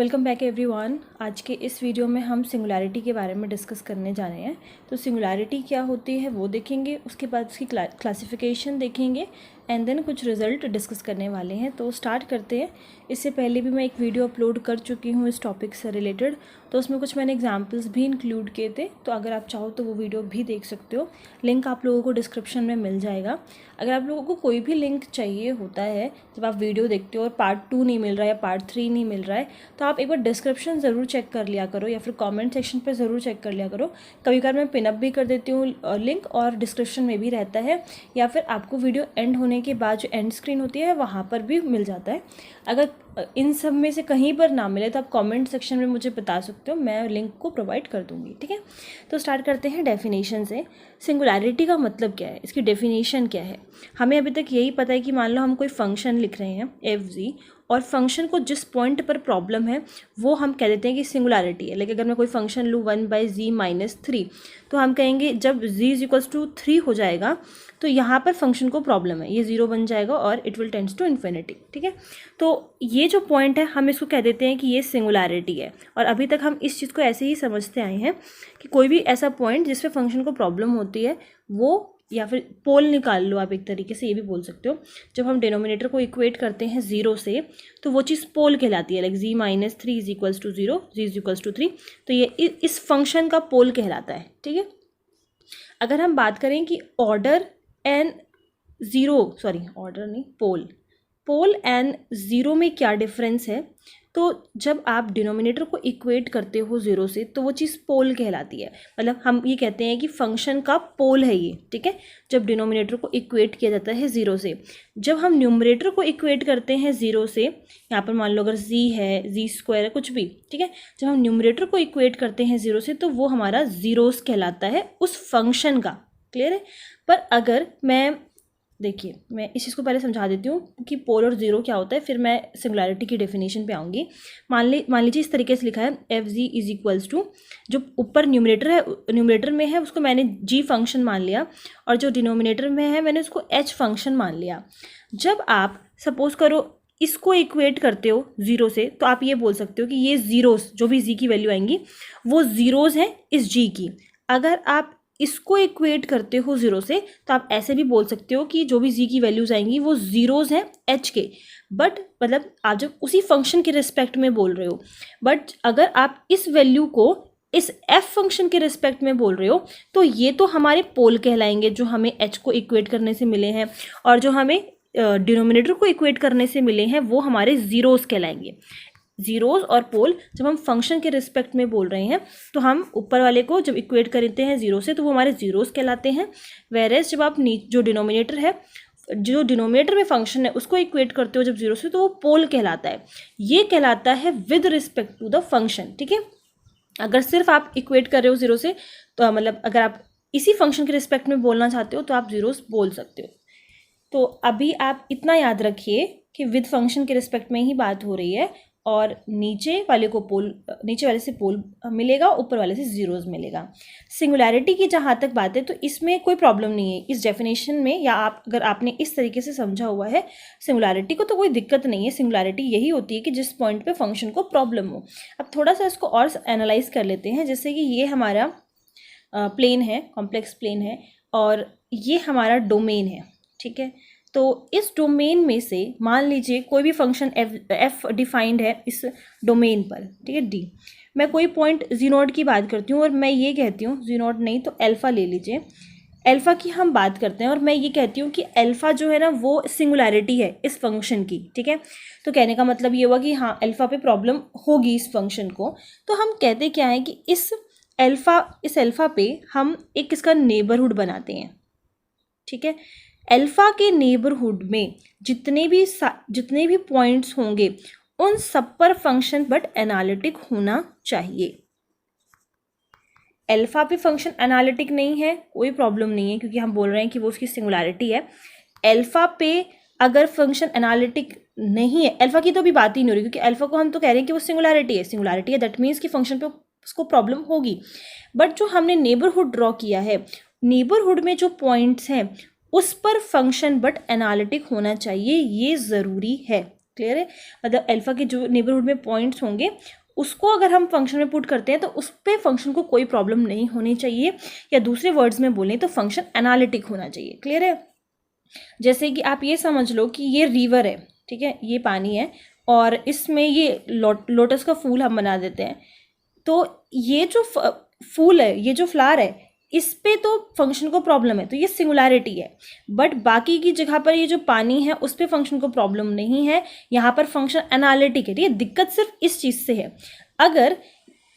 Welcome back everyone. आज के इस वीडियो में हम सिंगुलैरिटी के बारे में डिस्कस करने जा रहे हैं। तो सिंगुलैरिटी क्या होती है वो देखेंगे, उसके बाद उसकी क्लासिफिकेशन देखेंगे एंड देन कुछ रिजल्ट डिस्कस करने वाले हैं। तो स्टार्ट करते हैं। इससे पहले भी मैं एक वीडियो अपलोड कर चुकी हूँ इस टॉपिक से रिलेटेड, तो उसमें कुछ मैंने एग्जाम्पल्स भी इंक्लूड किए थे। तो अगर आप चाहो तो वो वीडियो भी देख सकते हो, लिंक आप लोगों को डिस्क्रिप्शन में मिल जाएगा। अगर आप लोगों को कोई भी लिंक चाहिए होता है जब आप वीडियो देखते हो और पार्ट 2 नहीं मिल रहा है या पार्ट 3 नहीं मिल रहा है, तो आप एक बार डिस्क्रिप्शन ज़रूर चेक कर लिया करो या फिर कमेंट सेक्शन पे ज़रूर चेक कर लिया करो। कभी कभार मैं पिनअप भी कर देती हूँ लिंक, और डिस्क्रिप्शन में भी रहता है, या फिर आपको वीडियो एंड होने के बाद जो एंड स्क्रीन होती है वहाँ पर भी मिल जाता है। अगर इन सब में से कहीं पर ना मिले तो आप कमेंट सेक्शन में मुझे बता सकते हो, मैं लिंक को प्रोवाइड कर दूँगी। ठीक है, तो स्टार्ट करते हैं डेफिनेशन से। सिंगुलैरिटी का मतलब क्या है, इसकी डेफिनेशन क्या है। हमें अभी तक यही पता है कि मान लो हम कोई फंक्शन लिख रहे हैं एफ जी, और फंक्शन को जिस पॉइंट पर प्रॉब्लम है वो हम कह देते हैं कि सिंगुलैरिटी है। लेकिन अगर मैं कोई फंक्शन लूँ 1/z-3, तो हम कहेंगे जब z=3 हो जाएगा तो यहाँ पर फंक्शन को प्रॉब्लम है, ये 0 बन जाएगा और it will tends to infinity. ठीक है, तो ये जो पॉइंट है हम इसको कह देते हैं कि ये सिंगुलैरिटी है। और अभी तक हम इस चीज़ को ऐसे ही समझते आए हैं कि कोई भी ऐसा पॉइंट जिसमें फंक्शन को प्रॉब्लम होती है वो, या फिर पोल निकाल लो आप, एक तरीके से ये भी बोल सकते हो। जब हम डिनोमिनेटर को इक्वेट करते हैं 0 से तो वो चीज़ पोल कहलाती है। लाइक z-3 = 0, z=3, तो ये इस फंक्शन का पोल कहलाता है। ठीक है, अगर हम बात करें कि पोल एंड ज़ीरो में क्या डिफरेंस है, तो जब आप डिनोमिनेटर को इक्वेट करते हो 0 से तो वो चीज़ पोल कहलाती है। मतलब हम ये कहते हैं कि फंक्शन का पोल है ये। ठीक है, जब डिनोमिनेटर को इक्वेट किया जाता है 0 से। जब हम न्यूमरेटर को इक्वेट करते हैं 0 से, यहाँ पर मान लो अगर z है, z² है, कुछ भी, ठीक है, जब हम न्यूमरेटर को इक्वेट करते हैं 0 से तो वो हमारा ज़ीरोस कहलाता है उस फंक्शन का। क्लियर है। पर अगर देखिए, मैं इस चीज़ को पहले समझा देती हूँ कि पोल और ज़ीरो क्या होता है, फिर मैं सिंगुलैरिटी की डेफिनेशन पे आऊँगी। मान लीजिए इस तरीके से लिखा है एफ जी = जो ऊपर न्यूमरेटर में है उसको मैंने g फंक्शन मान लिया, और जो डिनोमिनेटर में है मैंने उसको h फंक्शन मान लिया। जब आप सपोज करो इसको इक्वेट करते हो 0 से, तो आप ये बोल सकते हो कि ये ज़ीरोस, जो भी z की वैल्यू आएंगी वो ज़ीरोज़ हैं इस g की। अगर आप इसको इक्वेट करते हो 0 से तो आप ऐसे भी बोल सकते हो कि जो भी z की वैल्यूज़ आएंगी वो ज़ीरोज़ हैं h के। बट मतलब आप जब उसी फंक्शन के रिस्पेक्ट में बोल रहे हो, बट अगर आप इस वैल्यू को इस f फंक्शन के रिस्पेक्ट में बोल रहे हो तो ये तो हमारे पोल कहलाएंगे जो हमें h को इक्वेट करने से मिले हैं, और जो हमें डिनोमिनेटर को इक्वेट करने से मिले हैं वो हमारे ज़ीरोज़ कहलाएंगे। ज़ीरोज़ और पोल जब हम फंक्शन के रिस्पेक्ट में बोल रहे हैं तो हम ऊपर वाले को जब इक्वेट करते हैं 0 से तो वो हमारे ज़ीरोज़ कहलाते हैं। वेरेस जब आप जो डिनोमिनेटर में फंक्शन है उसको इक्वेट करते हो जब 0 से तो वो पोल कहलाता है। ये कहलाता है with respect to the function. ठीक है, अगर सिर्फ आप इक्वेट कर रहे हो 0 से, तो मतलब अगर आप इसी फंक्शन के रिस्पेक्ट में बोलना चाहते हो तो आप ज़ीरोज़ बोल सकते हो। तो अभी आप इतना याद रखिए कि विद फंक्शन के रिस्पेक्ट में ही बात हो रही है, और नीचे वाले से पोल मिलेगा, ऊपर वाले से ज़ीरोज़ मिलेगा। सिंगुलैरिटी की जहाँ तक बात है तो इसमें कोई प्रॉब्लम नहीं है इस डेफिनेशन में, या अगर आपने इस तरीके से समझा हुआ है सिंगुलैरिटी को तो कोई दिक्कत नहीं है। सिंगुलैरिटी यही होती है कि जिस पॉइंट पे फंक्शन को प्रॉब्लम हो। अब थोड़ा सा इसको और एनालाइज कर लेते हैं। जैसे कि ये हमारा प्लेन है, कॉम्प्लेक्स प्लेन है, और ये हमारा डोमेन है। ठीक है, तो इस डोमेन में से मान लीजिए कोई भी फंक्शन f डिफाइंड है इस डोमेन पर। ठीक है, d, मैं कोई पॉइंट z0 की बात करती हूँ और मैं ये कहती हूँ, z0 नहीं तो अल्फ़ा ले लीजिए, अल्फ़ा की हम बात करते हैं और मैं ये कहती हूँ कि अल्फ़ा जो है ना वो सिंगुलैरिटी है इस फंक्शन की। ठीक है, तो कहने का मतलब ये हुआ कि हाँ अल्फ़ा पे प्रॉब्लम होगी इस फंक्शन को। तो हम कहते क्या है कि इस अल्फ़ा पे हम एक इसका नेबरहुड बनाते हैं। ठीक है, अल्फ़ा के नेबरहुड में जितने भी पॉइंट्स होंगे उन सब पर फंक्शन बट एनालिटिक होना चाहिए। अल्फ़ा पे फंक्शन एनालिटिक नहीं है कोई प्रॉब्लम नहीं है, क्योंकि हम बोल रहे हैं कि वो उसकी सिंगुलैरिटी है। अल्फ़ा पे अगर फंक्शन एनालिटिक नहीं है, अल्फ़ा की तो अभी बात ही नहीं हो रही, क्योंकि अल्फ़ा को हम तो कह रहे हैं कि वो सिंगुलैरिटी है, दैट मीन्स कि फंक्शन पे उसको प्रॉब्लम होगी। बट जो हमने नेबरहुड ड्रॉ किया है, नेबरहुड में जो पॉइंट्स हैं उस पर फंक्शन बट एनालिटिक होना चाहिए, ये ज़रूरी है। क्लियर है? मतलब अल्फा के जो नेबरहुड में पॉइंट्स होंगे उसको अगर हम फंक्शन में पुट करते हैं तो उस पे फंक्शन को कोई प्रॉब्लम नहीं होनी चाहिए, या दूसरे वर्ड्स में बोलें तो फंक्शन एनालिटिक होना चाहिए। क्लियर है? जैसे कि आप ये समझ लो कि ये रिवर है, ठीक है, ये पानी है और इसमें ये लोटस का फूल हम बना देते हैं, तो ये जो फूल है, ये जो फ्लावर है, इस पे तो फंक्शन को प्रॉब्लम है, तो ये सिंगुलैरिटी है। बट बाकी की जगह पर ये जो पानी है उस पे फंक्शन को प्रॉब्लम नहीं है, यहाँ पर फंक्शन एनालिटिक है। ये दिक्कत सिर्फ इस चीज़ से है। अगर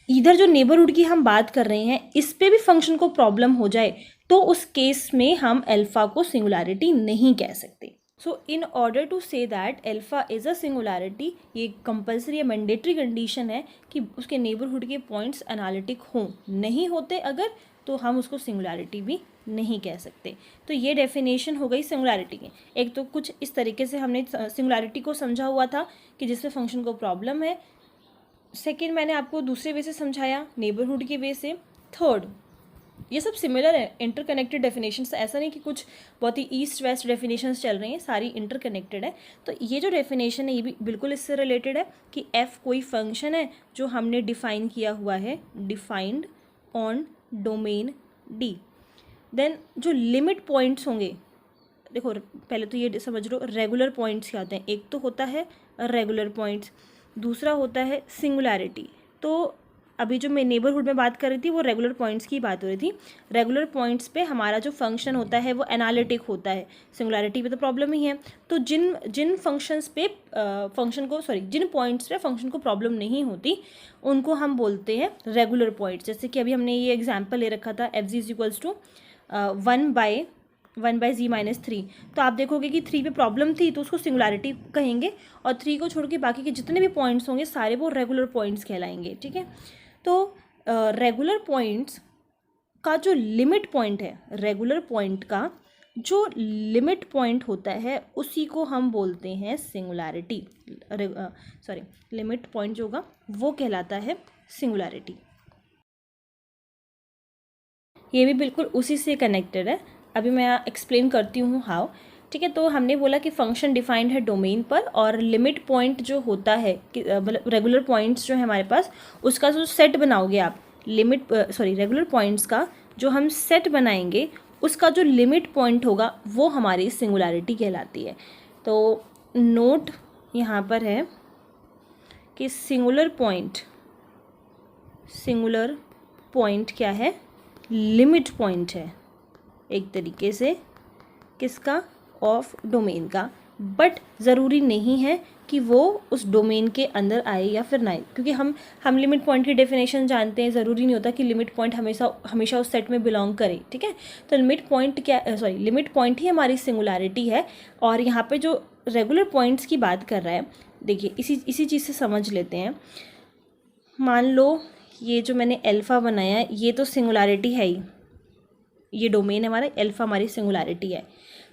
इधर जो नेबरहुड की हम बात कर रहे हैं इस पे भी फंक्शन को प्रॉब्लम हो जाए तो उस केस में हम अल्फा को सिंगुलैरिटी नहीं कह सकते। So in order to say that alpha is a singularity, ये कंपल्सरी या मैंडेटरी कंडीशन है कि उसके नेबरहुड के पॉइंट्स एनालिटिक हों। नहीं होते अगर तो हम उसको सिंगुलैरिटी भी नहीं कह सकते। तो ये डेफिनेशन हो गई सिंगुलैरिटी की। एक तो कुछ इस तरीके से हमने सिंगुलैरिटी को समझा हुआ था कि जिससे फंक्शन को प्रॉब्लम है। सेकेंड मैंने आपको दूसरे वे से समझाया, नेबरहुड के वे से। थर्ड, ये सब सिमिलर है, इंटरकनेक्टेड डेफिनेशंस, ऐसा नहीं कि कुछ बहुत ही ईस्ट वेस्ट डेफिनेशंस चल रही हैं, सारी इंटरकनेक्टेड है। तो ये जो डेफिनेशन है ये भी बिल्कुल इससे रिलेटेड है कि एफ कोई फंक्शन है जो हमने डिफाइन किया हुआ है, defined on domain D. Then जो लिमिट पॉइंट्स होंगे, देखो पहले तो ये समझ लो रेगुलर पॉइंट्स क्या होते हैं। एक तो होता है रेगुलर पॉइंट्स, दूसरा होता है सिंगुलैरिटी। तो अभी जो मैं नेबरहुड में बात कर रही थी वो रेगुलर पॉइंट्स की बात हो रही थी। रेगुलर पॉइंट्स पे हमारा जो फंक्शन होता है वो एनालिटिक होता है, सिंगुलैरिटी पे तो प्रॉब्लम ही है। तो जिन फंक्शंस पे जिन पॉइंट्स पे फंक्शन को प्रॉब्लम नहीं होती उनको हम बोलते हैं रेगुलर पॉइंट्स। जैसे कि अभी हमने ये एग्जाम्पल ले रखा था F Z is equals to 1/z-3। तो आप देखोगे कि 3 पे प्रॉब्लम थी तो उसको सिंगुलैरिटी कहेंगे, और 3 को छोड़ के बाकी के जितने भी पॉइंट्स होंगे सारे वो रेगुलर पॉइंट्स कहलाएंगे। ठीक है, तो रेगुलर पॉइंट्स का जो लिमिट पॉइंट है, रेगुलर पॉइंट का जो लिमिट पॉइंट होता है उसी को हम बोलते हैं सिंगुलैरिटी। लिमिट पॉइंट जो होगा वो कहलाता है सिंगुलैरिटी। ये भी बिल्कुल उसी से कनेक्टेड है। अभी मैं एक्सप्लेन करती हूँ हाउ। ठीक है, तो हमने बोला कि फंक्शन डिफाइंड है डोमेन पर, और लिमिट पॉइंट जो होता है मतलब रेगुलर पॉइंट्स जो है हमारे पास, उसका जो सेट बनाओगे आप, रेगुलर पॉइंट्स का जो हम सेट बनाएंगे उसका जो लिमिट पॉइंट होगा वो हमारी सिंगुलैरिटी कहलाती है। तो नोट यहाँ पर है कि सिंगुलर पॉइंट क्या है, लिमिट पॉइंट है एक तरीके से, किसका, ऑफ डोमेन का। बट ज़रूरी नहीं है कि वो उस डोमेन के अंदर आए या फिर ना आए, क्योंकि हम लिमिट पॉइंट की डेफिनेशन जानते हैं। ज़रूरी नहीं होता कि लिमिट पॉइंट हमेशा उस सेट में बिलोंग करे। ठीक है, तो लिमिट पॉइंट ही हमारी सिंगुलैरिटी है। और यहाँ पे जो रेगुलर पॉइंट्स की बात कर रहा है, देखिए इसी चीज़ से समझ लेते हैं। मान लो ये जो मैंने अल्फ़ा बनाया है ये तो सिंगुलैरिटी है ही, ये डोमेन है हमारा, अल्फ़ा हमारी सिंगुलैरिटी है।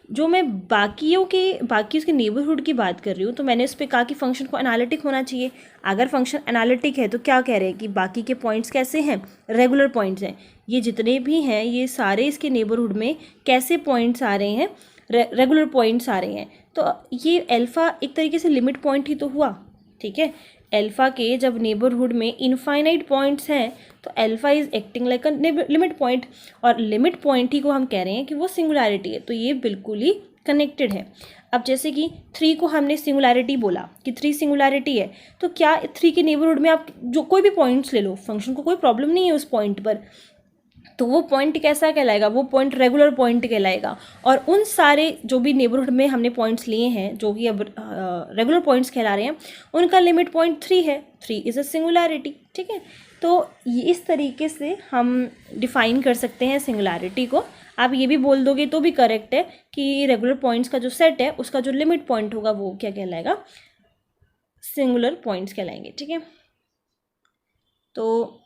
जो मैं बाकी उसके नेबरहुड की बात कर रही हूँ तो मैंने उस पर कहा कि फंक्शन को एनालिटिक होना चाहिए। अगर फंक्शन एनालिटिक है तो क्या कह रहे हैं कि बाकी के पॉइंट्स कैसे हैं, रेगुलर पॉइंट्स हैं। ये जितने भी हैं ये सारे इसके नेबरहुड में कैसे पॉइंट्स आ रहे हैं, रेगुलर पॉइंट्स आ रहे हैं। तो ये अल्फ़ा एक तरीके से लिमिट पॉइंट ही तो हुआ। ठीक है, अल्फ़ा के जब नेबरहुड में इनफाइनाइट पॉइंट्स हैं तो alpha is acting like a limit point, और लिमिट पॉइंट ही को हम कह रहे हैं कि वो सिंगुलैरिटी है। तो ये बिल्कुल ही कनेक्टेड है। अब जैसे कि 3 को हमने सिंगुलैरिटी बोला कि 3 सिंगुलैरिटी है, तो क्या 3 के नेबरहुड में आप जो कोई भी पॉइंट्स ले लो, फंक्शन को कोई प्रॉब्लम नहीं है उस पॉइंट पर, तो वो पॉइंट कैसा कहलाएगा, वो पॉइंट रेगुलर पॉइंट कहलाएगा। और उन सारे जो भी नेबरहुड में हमने पॉइंट्स लिए हैं जो कि अब रेगुलर पॉइंट्स कहला रहे हैं, उनका लिमिट पॉइंट 3 है। 3 इज़ अ सिंगुलैरिटी। ठीक है, तो ये इस तरीके से हम डिफाइन कर सकते हैं सिंगुलैरिटी को। आप ये भी बोल दोगे तो भी करेक्ट है कि रेगुलर पॉइंट्स का जो सेट है उसका जो लिमिट पॉइंट होगा वो क्या कहलाएगा, सिंगुलर पॉइंट्स कहलाएंगे। ठीक है, तो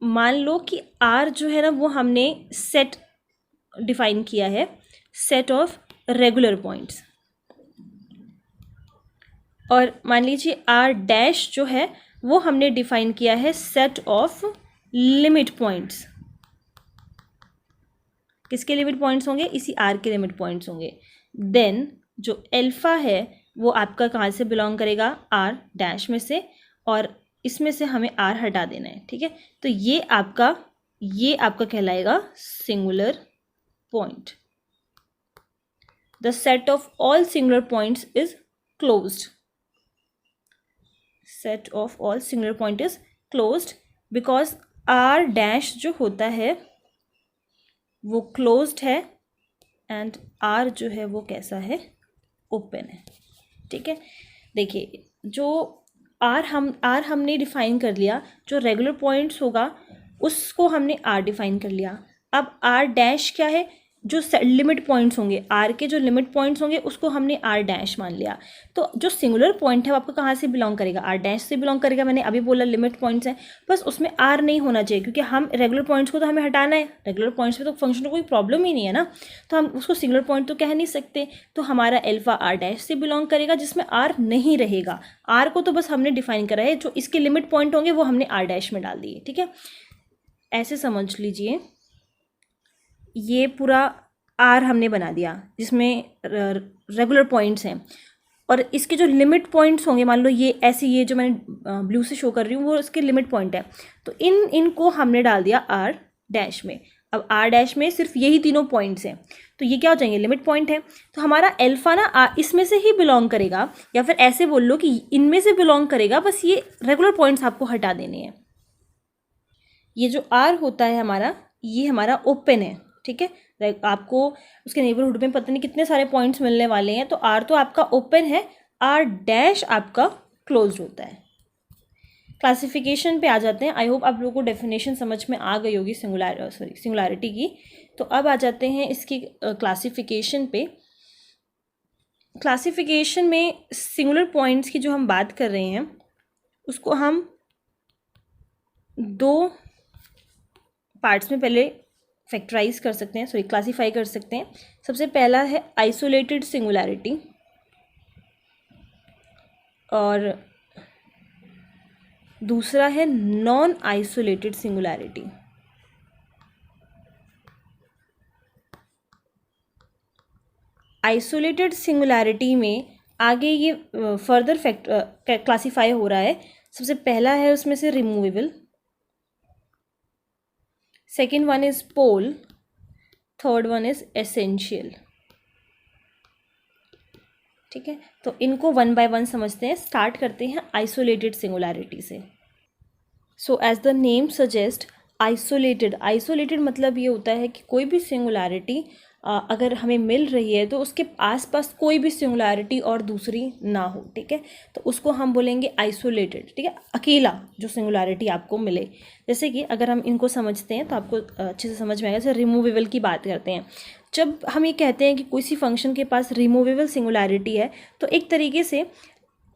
मान लो कि R जो है ना वो हमने सेट डिफाइन किया है, सेट ऑफ रेगुलर पॉइंट्स, और मान लीजिए R डैश जो है वो हमने डिफाइन किया है सेट ऑफ लिमिट पॉइंट्स। किसके लिमिट पॉइंट्स होंगे, इसी R के लिमिट पॉइंट्स होंगे। देन जो अल्फ़ा है वो आपका कहाँ से बिलोंग करेगा, आर डैश में से, और इसमें से हमें आर हटा देना है, ठीक है। तो ये आपका कहलाएगा singular point. The set of all singular points is closed. Set of all singular point is closed because R dash जो होता है वो क्लोज्ड है एंड आर जो है वो कैसा है, ओपन है, ठीक है। देखिए जो आर हमने डिफाइन कर लिया, जो रेगुलर पॉइंट्स होगा उसको हमने आर डिफाइन कर लिया। अब आर डैश क्या है, जो लिमिट पॉइंट्स होंगे, आर के जो लिमिट पॉइंट्स होंगे उसको हमने आर डैश मान लिया। तो जो सिंगुलर पॉइंट है वो आपको कहाँ से बिलोंग करेगा, आर डैश से बिलोंग करेगा। मैंने अभी बोला लिमिट पॉइंट्स हैं, बस उसमें आर नहीं होना चाहिए क्योंकि हम रेगुलर पॉइंट्स को तो हमें हटाना है। रेगुलर पॉइंट्स पे तो फंक्शन को कोई प्रॉब्लम ही नहीं है ना, तो हम उसको सिंगुलर पॉइंट तो कह नहीं सकते। तो हमारा एल्फा आर डैश से बिलोंग करेगा जिसमें आर नहीं रहेगा। आर को तो बस हमने डिफाइन करा है, जो इसके लिमिट पॉइंट होंगे वो हमने आर डैश में डाल दिए, ठीक है। ऐसे समझ लीजिए, ये पूरा आर हमने बना दिया जिसमें रेगुलर पॉइंट्स हैं, और इसके जो लिमिट पॉइंट्स होंगे, मान लो ये ऐसे, ये जो मैंने ब्लू से शो कर रही हूँ वो इसके लिमिट पॉइंट है, तो इनको हमने डाल दिया आर डैश में। अब आर डैश में सिर्फ यही तीनों पॉइंट्स हैं, तो ये क्या हो जाएंगे, लिमिट पॉइंट है। तो हमारा एल्फा ना इसमें से ही बिलोंग करेगा, या फिर ऐसे बोल लो कि इनमें से बिलोंग करेगा, बस ये रेगुलर पॉइंट्स आपको हटा देने हैं। ये जो आर होता है हमारा, ये हमारा ओपन है, ठीक है। आपको उसके नेबरहुड में पता नहीं कितने सारे पॉइंट्स मिलने वाले हैं, तो आर तो आपका ओपन है, आर डैश आपका क्लोज्ड होता है। क्लासिफिकेशन पे आ जाते हैं। आई होप आप लोगों को डेफिनेशन समझ में आ गई होगी सिंगुलैरिटी की। तो अब आ जाते हैं इसकी क्लासिफिकेशन पे। क्लासिफिकेशन में सिंगुलर पॉइंट्स की जो हम बात कर रहे हैं उसको हम दो पार्ट्स में पहले फैक्टराइज कर सकते हैं, क्लासीफाई कर सकते हैं। सबसे पहला है आइसोलेटेड सिंगुलैरिटी, और दूसरा है non isolated singularity. Isolated singularity में आगे ये फर्दर क्लासीफाई हो रहा है। सबसे पहला है उसमें से removable, second one is pole, third one is essential, ठीक है। तो इनको वन बाय वन समझते हैं। स्टार्ट करते हैं आइसोलेटेड सिंगुलैरिटी से। So as the name suggest, isolated मतलब ये होता है कि कोई भी सिंगुलैरिटी अगर हमें मिल रही है तो उसके आसपास कोई भी सिंगुलैरिटी और दूसरी ना हो, ठीक है। तो उसको हम बोलेंगे आइसोलेटेड, ठीक है। अकेला जो सिंगुलैरिटी आपको मिले, जैसे कि अगर हम इनको समझते हैं तो आपको अच्छे से समझ में आएगा। जैसे रिमूवेबल की बात करते हैं, जब हम ये कहते हैं कि कोई सी फंक्शन के पास रिमूवेबल सिंगुलैरिटी है, तो एक तरीके से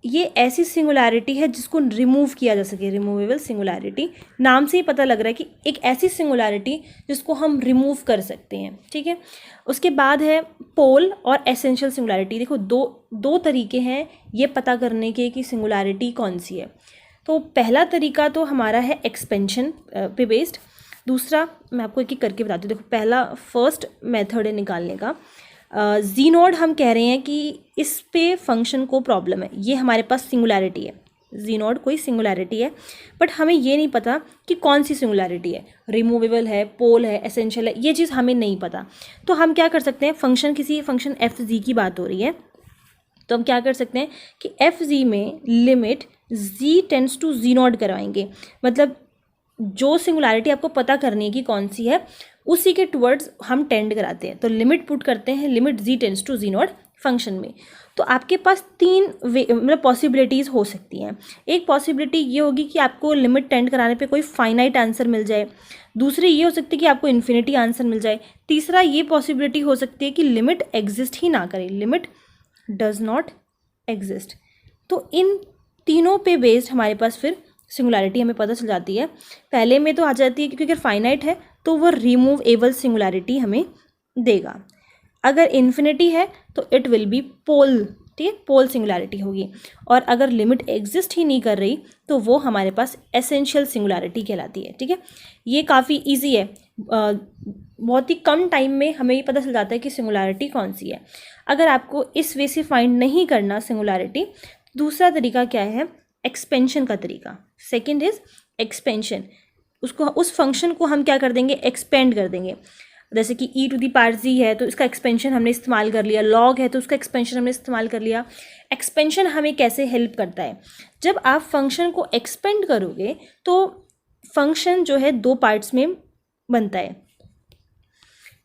ये ऐसी सिंगुलैरिटी है जिसको रिमूव किया जा सके। रिमूवेबल सिंगुलैरिटी, नाम से ही पता लग रहा है कि एक ऐसी सिंगुलैरिटी जिसको हम रिमूव कर सकते हैं, ठीक है। उसके बाद है पोल और एसेंशियल सिंगुलैरिटी। देखो दो तरीके हैं ये पता करने के कि सिंगुलैरिटी कौन सी है। तो पहला तरीका तो हमारा है एक्सपेंशन पे बेस्ड, दूसरा मैं आपको एक एक करके बताती हूँ। देखो पहला फर्स्ट मेथड है निकालने का, जी नोड। हम कह रहे हैं कि इस पे फंक्शन को प्रॉब्लम है, ये हमारे पास सिंगुलैरिटी है, जी नोड कोई सिंगुलैरिटी है, बट हमें ये नहीं पता कि कौन सी सिंगुलैरिटी है, रिमूवेबल है, पोल है, एसेंशियल है, ये चीज़ हमें नहीं पता। तो हम क्या कर सकते हैं, किसी फंक्शन एफ जी की बात हो रही है, तो हम क्या कर सकते हैं कि एफ जी में limit Z tends to Z naught करवाएंगे। मतलब जो सिंगुलैरिटी आपको पता करनी है कि कौन सी है, उसी के टुवर्ड्स हम टेंड कराते हैं। तो लिमिट पुट करते हैं, limit Z tends to Z naught function में। तो आपके पास तीन मतलब पॉसिबिलिटीज़ हो सकती हैं। एक पॉसिबिलिटी ये होगी कि आपको लिमिट टेंड कराने पे कोई फाइनाइट आंसर मिल जाए, दूसरी ये हो सकती है कि आपको इन्फिनिटी आंसर मिल जाए, तीसरा ये पॉसिबिलिटी हो सकती है कि लिमिट एग्जिस्ट ही ना करे, लिमिट डज नॉट एग्जिस्ट। तो इन तीनों पे बेस्ड हमारे पास फिर सिंगुलैरिटी हमें पता चल जाती है। पहले में तो आ जाती है क्योंकि अगर फाइनाइट है तो वो रिमूवेबल सिंगुलैरिटी हमें देगा, अगर इन्फिनिटी है तो इट विल बी पोल, ठीक है, पोल सिंगुलैरिटी होगी, और अगर लिमिट एग्जिस्ट ही नहीं कर रही तो वो हमारे पास एसेंशियल सिंगुलैरिटी कहलाती है, ठीक है। ये काफ़ी इजी है, बहुत ही कम टाइम में हमें ये पता चल जाता है कि सिंगुलैरिटी कौन सी है। अगर आपको इस वे से फाइंड नहीं करना सिंगुलैरिटी, दूसरा तरीका क्या है, एक्सपेंशन का तरीका। Second is expansion. उसको, उस फंक्शन को हम क्या कर देंगे, एक्सपेंड कर देंगे। जैसे कि e to the power z है तो इसका एक्सपेंशन हमने इस्तेमाल कर लिया, log है तो उसका एक्सपेंशन हमने इस्तेमाल कर लिया। एक्सपेंशन हमें कैसे हेल्प करता है, जब आप फंक्शन को एक्सपेंड करोगे तो फंक्शन जो है दो पार्ट्स में बनता है।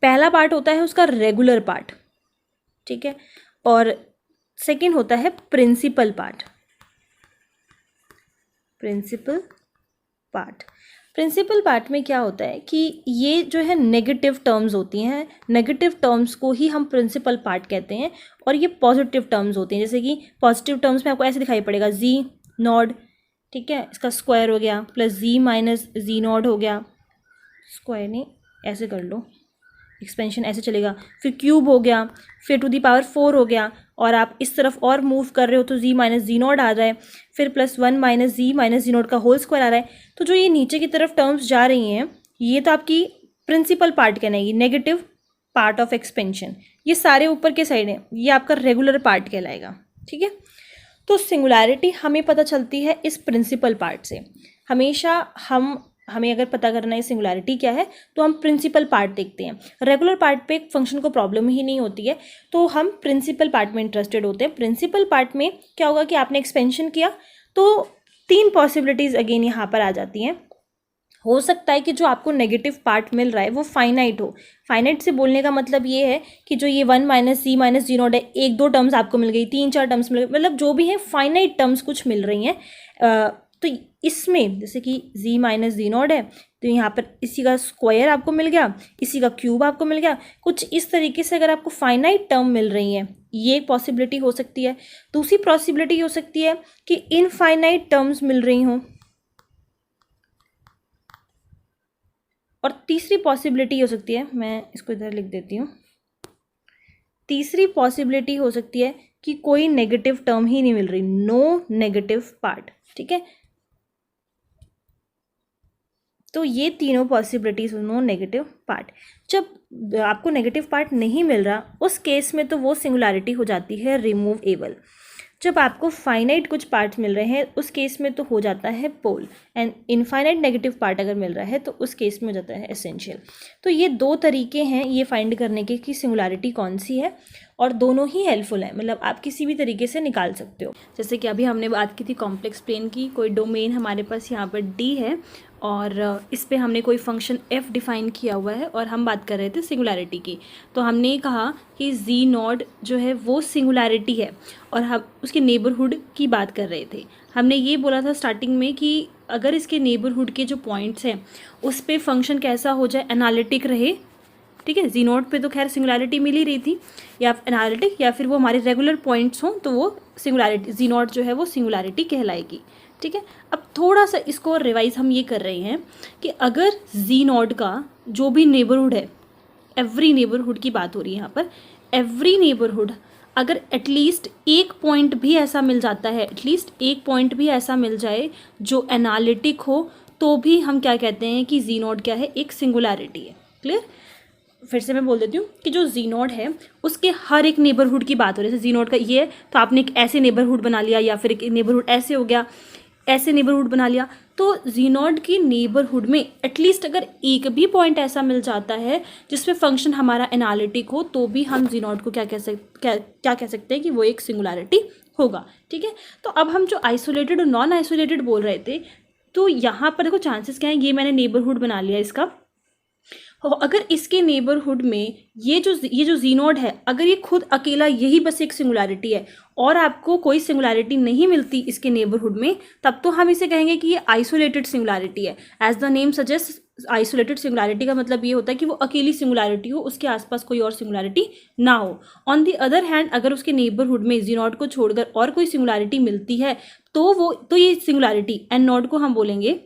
पहला पार्ट होता है उसका रेगुलर पार्ट, ठीक है, और सेकंड होता है प्रिंसिपल पार्ट। प्रिंसिपल पार्ट में क्या होता है कि ये जो है नेगेटिव टर्म्स होती हैं, नेगेटिव टर्म्स को ही हम प्रिंसिपल पार्ट कहते हैं, और ये पॉजिटिव टर्म्स होती हैं। जैसे कि पॉजिटिव टर्म्स में आपको ऐसे दिखाई पड़ेगा जी नॉड, ठीक है, इसका स्क्वायर हो गया, प्लस जी माइनस जी नॉड हो गया, स्क्वायर नहीं ऐसे कर लो, एक्सपेंशन ऐसे चलेगा, फिर क्यूब हो गया, फिर टू दी पावर 4 हो गया, और आप इस तरफ और मूव कर रहे हो तो जी माइनस जी नॉट आ रहा है, फिर प्लस 1 माइनस जी नॉट का होल स्क्वायर आ रहा है। तो जो ये नीचे की तरफ टर्म्स जा रही हैं ये तो आपकी प्रिंसिपल पार्ट कहलाएगी, नेगेटिव पार्ट ऑफ एक्सपेंशन। ये सारे ऊपर के साइड है, ये आपका रेगुलर पार्ट कहलाएगा, ठीक है। तो सिंगुलैरिटी हमें पता चलती है इस प्रिंसिपल पार्ट से। हमेशा हमें अगर पता करना है सिंगुलैरिटी क्या है तो हम प्रिंसिपल पार्ट देखते हैं। रेगुलर पार्ट पे फंक्शन को प्रॉब्लम ही नहीं होती है तो हम प्रिंसिपल पार्ट में इंटरेस्टेड होते हैं। प्रिंसिपल पार्ट में क्या होगा कि आपने एक्सपेंशन किया तो 3 पॉसिबिलिटीज़ अगेन यहाँ पर आ जाती हैं। हो सकता है कि जो आपको नेगेटिव पार्ट मिल रहा है वो फाइनाइट हो। फाइनाइट से बोलने का मतलब ये है कि जो ये 1 माइनस जी नॉट है, 1-2 टर्म्स आपको मिल गई, 3-4 टर्म्स मिल गई, मतलब जो भी है फाइनाइट टर्म्स कुछ मिल रही हैं। तो इसमें जैसे कि z माइनस जी नॉट है तो यहाँ पर इसी का स्क्वायर आपको मिल गया, इसी का क्यूब आपको मिल गया, कुछ इस तरीके से अगर आपको फाइनाइट टर्म मिल रही हैं, ये एक पॉसिबिलिटी हो सकती है। दूसरी पॉसिबिलिटी हो सकती है कि इनफाइनाइट टर्म्स मिल रही हों, और तीसरी पॉसिबिलिटी हो सकती है, मैं इसको इधर लिख देती हूँ, तीसरी पॉसिबिलिटी हो सकती है कि कोई नेगेटिव टर्म ही नहीं मिल रही, नो नेगेटिव पार्ट, ठीक है। तो ये तीनों पॉसिबिलिटीज, नो नेगेटिव पार्ट। जब आपको नेगेटिव पार्ट नहीं मिल रहा उस केस में तो वो सिंगुलैरिटी हो जाती है रिमूवेबल। जब आपको फाइनाइट कुछ पार्ट्स मिल रहे हैं उस केस में तो हो जाता है पोल, एंड इनफाइनाइट नेगेटिव पार्ट अगर मिल रहा है तो उस केस में हो जाता है एसेंशियल। तो ये 2 तरीके हैं ये फाइंड करने के कि सिंगुलैरिटी कौन सी है, और दोनों ही हेल्पफुल है, मतलब आप किसी भी तरीके से निकाल सकते हो। जैसे कि अभी हमने बात की थी कॉम्प्लेक्स प्लेन की, कोई डोमेन हमारे पास यहाँ पर डी है और इस पे हमने कोई फंक्शन f डिफ़ाइन किया हुआ है और हम बात कर रहे थे सिंगुलैरिटी की। तो हमने कहा कि z नॉट जो है वो सिंगुलैरिटी है और हम उसके नेबरहुड की बात कर रहे थे। हमने ये बोला था स्टार्टिंग में कि अगर इसके नेबरहुड के जो पॉइंट्स हैं उस पर फंक्शन कैसा हो जाए, एनालिटिक रहे, ठीक है। जी नॉट पे तो खैर सिंगुलैरिटी मिल ही रही थी, या एनालिटिक या फिर वो हमारे रेगुलर पॉइंट्स हों तो वो सिंगुलैरिटी, जी नॉट जो है वो सिंगुलैरिटी कहलाएगी, ठीक है। अब थोड़ा सा इसको रिवाइज हम ये कर रहे हैं कि अगर जी नॉट का जो भी नेबरहुड है, एवरी नेबरहुड की बात हो रही है यहाँ पर, एवरी नेबरहुड अगर एटलीस्ट एक पॉइंट भी ऐसा मिल जाता है, एटलीस्ट एक पॉइंट भी ऐसा मिल जाए जो एनालिटिक हो, तो भी हम क्या कहते हैं कि जी नॉट क्या है, एक सिंगुलैरिटी है। क्लियर? फिर से मैं बोल देती हूँ कि जो जी नॉट है उसके हर एक नेबरहुड की बात हो रही है। जैसे जी नॉट का ये है तो आपने एक ऐसे नेबरहुड बना लिया, या फिर एक नेबरहुड ऐसे हो गया, ऐसे नेबरहुड बना लिया। तो जी नॉट की नेबरहुड में एटलीस्ट अगर एक भी पॉइंट ऐसा मिल जाता है जिसमें फंक्शन हमारा एनालिटिक हो, तो भी हम जी नॉट को क्या कह सकते हैं कि वो एक सिंगुलैरिटी होगा, ठीक है। तो अब हम जो आइसोलेटेड और नॉन आइसोलेटेड बोल रहे थे, तो यहाँ पर देखो चांसेस क्या है, ये मैंने नेबरहुड बना लिया इसका, अगर इसके नेबरहुड में ये जो जी नॉट है, अगर ये खुद अकेला यही बस एक सिंगुलैरिटी है और आपको कोई सिंगुलैरिटी नहीं मिलती इसके नेबरहुड में, तब तो हम इसे कहेंगे कि ये आइसोलेटेड सिंगुलैरिटी है। As the name suggest, isolated singularity का मतलब ये होता है कि वो अकेली सिंगुलैरिटी हो, उसके आसपास कोई और सिंगुलैरिटी ना हो। ऑन द अदर हैंड अगर उसके नेबरहुड में जी नॉट को छोड़कर और कोई सिंगुलैरिटी मिलती है तो ये सिंगुलैरिटी एन नॉट को हम बोलेंगे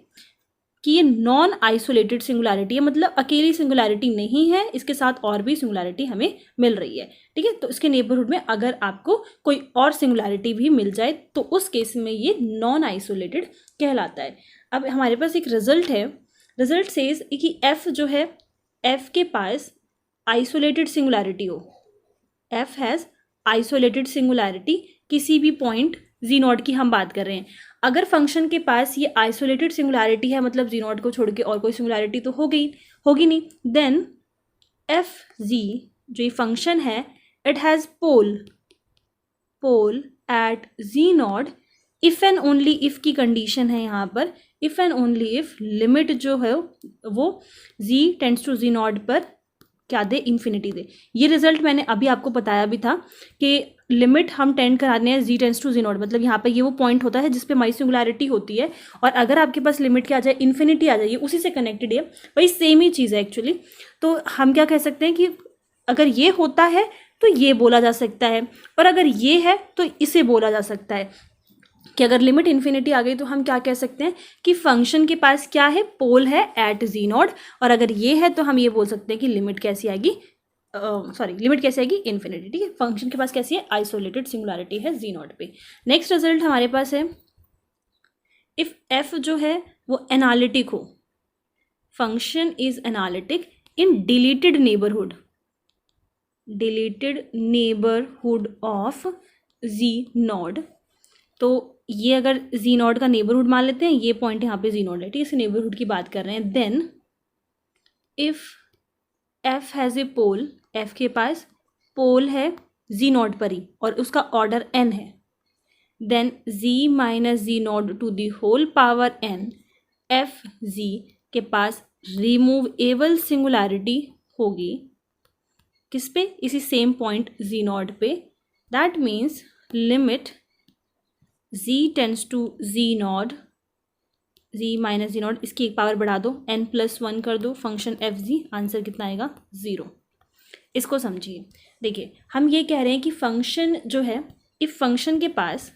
कि ये नॉन आइसोलेटेड सिंगुलैरिटी है, मतलब अकेली सिंगुलैरिटी नहीं है, इसके साथ और भी सिंगुलैरिटी हमें मिल रही है, ठीक है। तो इसके नेबरहुड में अगर आपको कोई और सिंगुलैरिटी भी मिल जाए तो उस केस में ये नॉन आइसोलेटेड कहलाता है। अब हमारे पास एक रिजल्ट है, रिजल्ट सेज कि f जो है एफ के पास आइसोलेटेड सिंगुलैरिटी हो, एफ हैज़ आइसोलेटेड सिंगुलैरिटी किसी भी पॉइंट जी नॉट की हम बात कर रहे हैं, अगर फंक्शन के पास ये आइसोलेटेड सिंगुलैरिटी है मतलब जी नॉट को छोड़ के और कोई सिंगुलैरिटी तो होगी नहीं, देन एफ जी जो ये फंक्शन है it has pole at g naught if and only if की कंडीशन है यहाँ पर, if and only if limit जो है वो g tends to ji naught पर क्या दे, इन्फिनिटी दे। ये रिजल्ट मैंने अभी आपको बताया भी था कि लिमिट हम टेंड कराने हैं जी टेंड्स टू जी नॉट, मतलब यहाँ पे ये वो पॉइंट होता है जिस पे माई सिंगुलैरिटी होती है, और अगर आपके पास लिमिट क्या आ जाए, इन्फिनिटी आ जाए, उसी से कनेक्टेड है, वही सेम ही चीज़ है एक्चुअली। तो हम क्या कह सकते हैं कि अगर ये होता है तो ये बोला जा सकता है, और अगर ये है तो इसे बोला जा सकता है कि अगर लिमिट इन्फिनिटी आ गई तो हम क्या कह सकते हैं कि फंक्शन के पास क्या है, पोल है एट जी नॉट, और अगर ये है तो हम ये बोल सकते हैं कि लिमिट कैसी आएगी, लिमिट कैसी आएगी, इन्फिनिटी। ठीक है, फंक्शन के पास कैसी है, आइसोलेटेड सिंगुलैरिटी है जी नॉट पे। नेक्स्ट रिजल्ट हमारे पास है इफ एफ जो है वो एनालिटिक हो, function is analytic in deleted neighbourhood of ji naught. तो ये अगर जी नॉट का नेबरहुड मान लेते हैं, ये पॉइंट यहाँ पे जी नॉट है, ठीक है, इस नेबरहुड की बात कर रहे हैं। Then if f has a pole, f के पास पोल है जी नॉट पर ही और उसका ऑर्डर n है, then g minus g naught to the whole power n, f g के पास रिमूवेबल सिंगुलैरिटी होगी किस पे, इसी सेम पॉइंट जी नॉट पे। That means limit z tends to ji naught, z minus g naught, इसकी एक पावर बढ़ा दो, n+1 कर दो, फंक्शन एफ जी, आंसर कितना आएगा, 0। इसको समझिए, देखिए हम ये कह रहे हैं कि फंक्शन जो है, इफ फंक्शन के पास,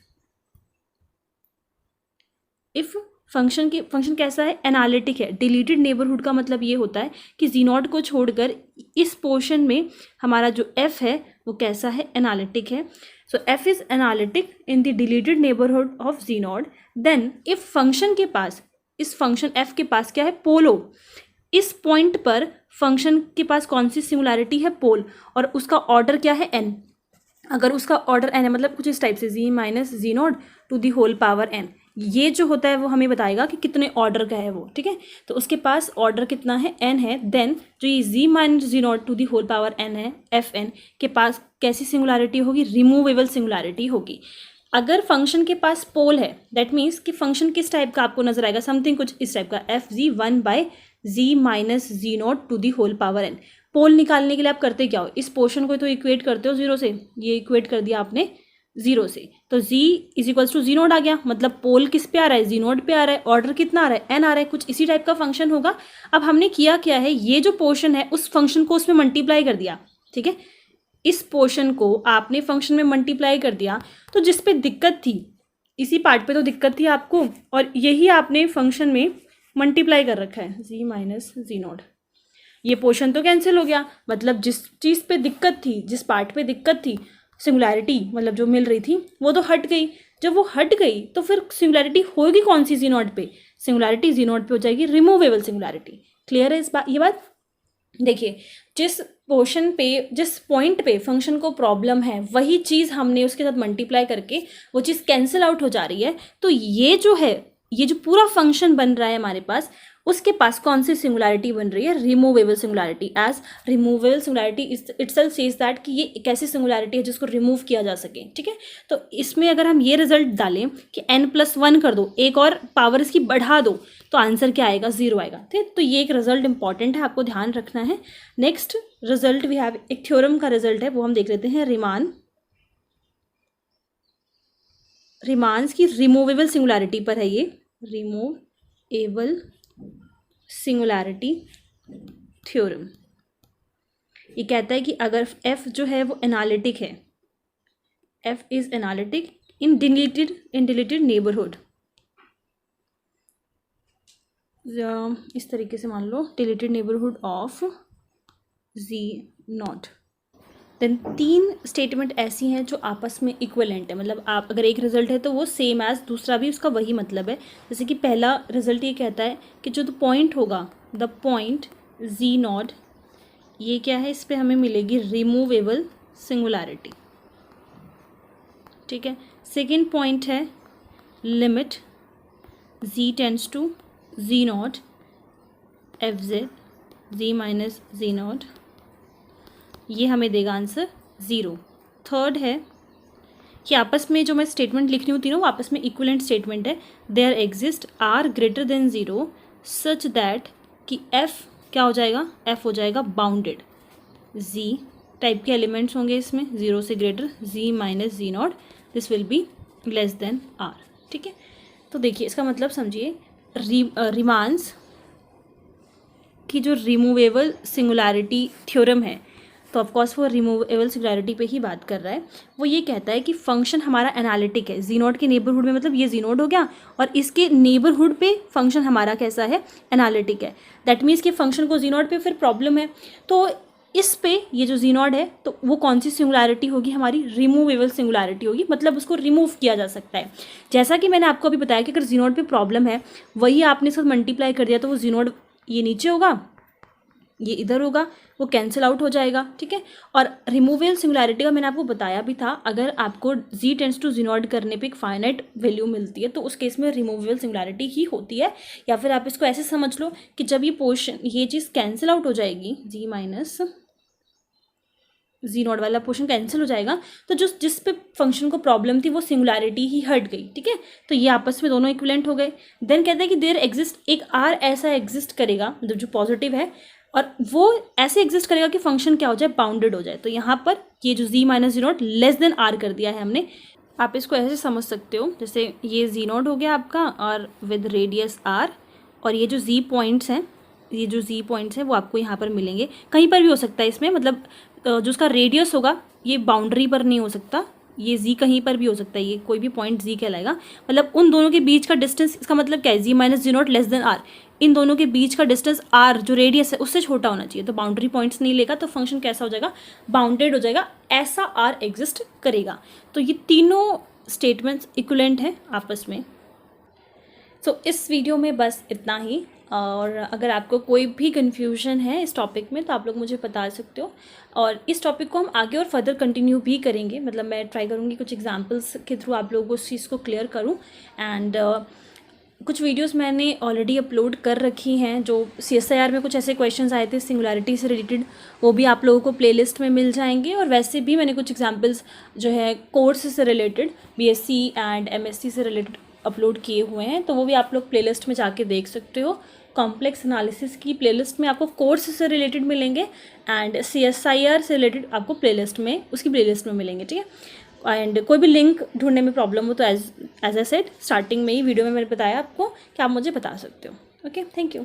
इफ फंक्शन कैसा है, एनालिटिक है। डिलीटेड नेबरहुड का मतलब ये होता है कि जी नॉट को छोड़कर इस पोर्शन में हमारा जो एफ है वो कैसा है, एनालिटिक है। So F is analytic in the deleted neighbourhood of ji naught. Then if function के पास, इस फंक्शन एफ के पास क्या है, पोलो, इस पॉइंट पर फंक्शन के पास कौन सी सिंगुलैरिटी है, पोल, और उसका ऑर्डर क्या है, n। अगर उसका ऑर्डर n है मतलब कुछ इस टाइप से z minus g naught to the whole power n, ये जो होता है वो हमें बताएगा कि कितने ऑर्डर का है वो, ठीक है। तो उसके पास ऑर्डर कितना है, n है। देन जो ये z minus g naught to the whole power n है, एफ एन के पास कैसी सिंगुलैरिटी होगी, रिमूवेबल सिंगुलैरिटी होगी। अगर फंक्शन के पास पोल है, दैट मीन्स कि फंक्शन किस टाइप का आपको नजर आएगा, समथिंग कुछ इस टाइप का, f g 1/z minus g naught to the whole power n। Pole निकालने के लिए आप करते क्या हो, इस पोर्शन को तो इक्वेट करते हो 0 से, ये इक्वेट कर दिया आपने 0 से, तो z is equals to ji naught आ गया, मतलब पोल किस पे आ रहा है, जी नॉट पे आ रहा है, ऑर्डर कितना आ रहा है, n आ रहा है, कुछ इसी टाइप का फंक्शन होगा। अब हमने किया क्या है, ये जो पोर्शन है उस फंक्शन को उसमें मल्टीप्लाई कर दिया, ठीक है, इस पोर्शन को आपने फंक्शन में मल्टीप्लाई कर दिया। तो जिस पे दिक्कत थी, इसी पार्ट पे तो दिक्कत थी आपको, और यही आपने फंक्शन में मल्टीप्लाई कर रखा है, z माइनस जी नॉट। ये पोर्शन तो कैंसिल हो गया, मतलब जिस चीज़ पे दिक्कत थी, जिस पार्ट पे दिक्कत थी, सिंगुलैरिटी मतलब जो मिल रही थी वो तो हट गई। जब वो हट गई तो फिर सिंगुलैरिटी होगी कौन सी, जी नॉट पे, सिंगुलैरिटी जी नॉट पे हो जाएगी रिमूवेबल सिंगुलैरिटी। क्लियर है ये बात। देखिए जिस पोर्शन पे, जिस पॉइंट पे फंक्शन को प्रॉब्लम है, वही चीज़ हमने उसके साथ मल्टीप्लाई करके वो चीज़ कैंसिल आउट हो जा रही है। तो ये जो है, ये जो पूरा फंक्शन बन रहा है हमारे पास, उसके पास कौन सी सिंगुलैरिटी बन रही है, removable singularity. As removable singularity itself says that कि ये एक ऐसी सिंगुलैरिटी है जिसको रिमूव किया जा सके, ठीक है। तो इसमें अगर हम ये रिजल्ट डालें कि n+1 कर दो, एक और पावर इसकी बढ़ा दो, तो आंसर क्या आएगा, 0 आएगा, ठीक है। तो ये एक रिजल्ट इंपॉर्टेंट है, आपको ध्यान रखना है। नेक्स्ट रिजल्ट वी हैव, एक थ्योरम का रिजल्ट है, वो हम देख लेते हैं। रिमान्स की रिमूवेबल सिंगुलैरिटी पर है ये, रिमूवेबल सिंगुलैरिटी थ्योरम। ये कहता है कि अगर f जो है वो एनालिटिक है, f is analytic in deleted neighbourhood, इस तरीके से मान लो, deleted neighbourhood of ji naught. Then 3 statement ऐसी हैं जो आपस में इक्विवेलेंट है, मतलब आप अगर एक रिजल्ट है तो वो सेम एज दूसरा भी उसका वही मतलब है। जैसे कि पहला रिजल्ट ये कहता है कि जो द पॉइंट होगा, द पॉइंट जी नॉट ये क्या है, इस पे हमें मिलेगी रिमूवेबल सिंगुलैरिटी। ठीक है, सेकेंड पॉइंट है limit z tends to z naught f z z minus z naught, ये हमें देगा आंसर 0। थर्ड है कि आपस में जो मैं स्टेटमेंट लिख रही हूँ तीनों, आपस में इक्विवेलेंट स्टेटमेंट है। There exist r greater than 0 such that कि f क्या हो जाएगा, f हो जाएगा बाउंडेड। z टाइप के एलिमेंट्स होंगे इसमें, 0 से greater, z minus z naught, this will be less than r। ठीक है, तो देखिए इसका मतलब समझिए, रीमांस की जो रिमूवेबल सिंगुलैरिटी थ्योरम है, तो ऑफकोर्स वो रिमूवेबल सिंगुलैरिटी पे ही बात कर रहा है। वो ये कहता है कि फंक्शन हमारा एनालिटिक है, जी नोट के नेबरहुड में, मतलब ये जी नोट हो गया और इसके नेबरहुड पे फंक्शन हमारा कैसा है, एनालिटिक है। दैट मीन्स कि फंक्शन को जी नोट पे फिर प्रॉब्लम है, तो इस पे ये जो जी नोट है तो वो कौन सी सिंगुलैरिटी होगी, हमारी रिमूवेबल सिंगुलैरिटी होगी, मतलब उसको रिमूव किया जा सकता है। जैसा कि मैंने आपको अभी बताया कि अगर जी नोट पे प्रॉब्लम है, वही आपने इसको मल्टीप्लाई कर दिया तो वो जी नोट ये नीचे होगा, ये इधर होगा, वो कैंसिल आउट हो जाएगा। ठीक है, और रिमूवेबल सिंगुलैरिटी का मैंने आपको बताया भी था, अगर आपको z tends to z naught करने पे एक फाइनाइट वैल्यू मिलती है तो उस केस में रिमूवेबल सिंगुलैरिटी ही होती है। या फिर आप इसको ऐसे समझ लो कि जब ये पोर्शन, ये चीज़ कैंसिल आउट हो जाएगी, z माइनस z नॉट वाला पोर्शन कैंसिल हो जाएगा, तो जिस पे फंक्शन को प्रॉब्लम थी वो सिंगुलैरिटी ही हट गई। ठीक है, तो ये आपस में दोनों इक्विवेलेंट हो गए। देन कहते हैं कि देयर एग्जिस्ट, एक r ऐसा एग्जिस्ट करेगा, मतलब जो पॉजिटिव है, और वो ऐसे एग्जिस्ट करेगा कि फंक्शन क्या हो जाए, बाउंडेड हो जाए। तो यहाँ पर ये जो z minus z not less than r कर दिया है हमने। आप इसको ऐसे समझ सकते हो, जैसे ये z नॉट हो गया आपका और विद रेडियस r, और ये जो z पॉइंट्स हैं, ये जो z पॉइंट्स हैं वो आपको यहाँ पर मिलेंगे, कहीं पर भी हो सकता है इसमें, मतलब जो उसका रेडियस होगा ये बाउंड्री पर नहीं हो सकता, ये z कहीं पर भी हो सकता है, ये कोई भी पॉइंट z कहलाएगा। मतलब उन दोनों के बीच का डिस्टेंस, इसका मतलब क्या है, z minus z not less than r, इन दोनों के बीच का डिस्टेंस r जो रेडियस है उससे छोटा होना चाहिए। तो बाउंड्री पॉइंट्स नहीं लेगा तो फंक्शन कैसा हो जाएगा, बाउंडेड हो जाएगा, ऐसा r एग्जिस्ट करेगा। तो ये तीनों स्टेटमेंट्स इक्विवेलेंट हैं आपस में। सो इस वीडियो में बस इतना ही, और अगर आपको कोई भी कन्फ्यूजन है इस टॉपिक में तो आप लोग मुझे बता सकते हो, और इस टॉपिक को हम आगे और फर्दर कंटिन्यू भी करेंगे। मतलब मैं ट्राई करूँगी कुछ एग्जांपल्स के थ्रू आप लोगों को उस चीज़ को क्लियर करूँ। एंड कुछ वीडियोस मैंने ऑलरेडी अपलोड कर रखी हैं, जो CSIR में कुछ ऐसे क्वेश्चंस आए थे सिंगुलैरिटी से रिलेटेड, वो भी आप लोगों को प्लेलिस्ट में मिल जाएंगे। और वैसे भी मैंने कुछ एग्जांपल्स जो है कोर्स से रिलेटेड, BSc एंड MSc से रिलेटेड अपलोड किए हुए हैं, तो वो भी आप लोग प्लेलिस्ट में जाके देख सकते हो। कॉम्प्लेक्स एनालिसिस की प्लेलिस्ट में आपको कोर्स से रिलेटेड मिलेंगे, एंड CSIR से रिलेटेड आपको प्लेलिस्ट में, उसकी प्लेलिस्ट में मिलेंगे। ठीक है, एंड कोई भी लिंक ढूंढने में प्रॉब्लम हो तो एज आई सेड स्टार्टिंग में ही वीडियो में मैंने बताया आपको कि आप मुझे बता सकते हो। Okay, thank you.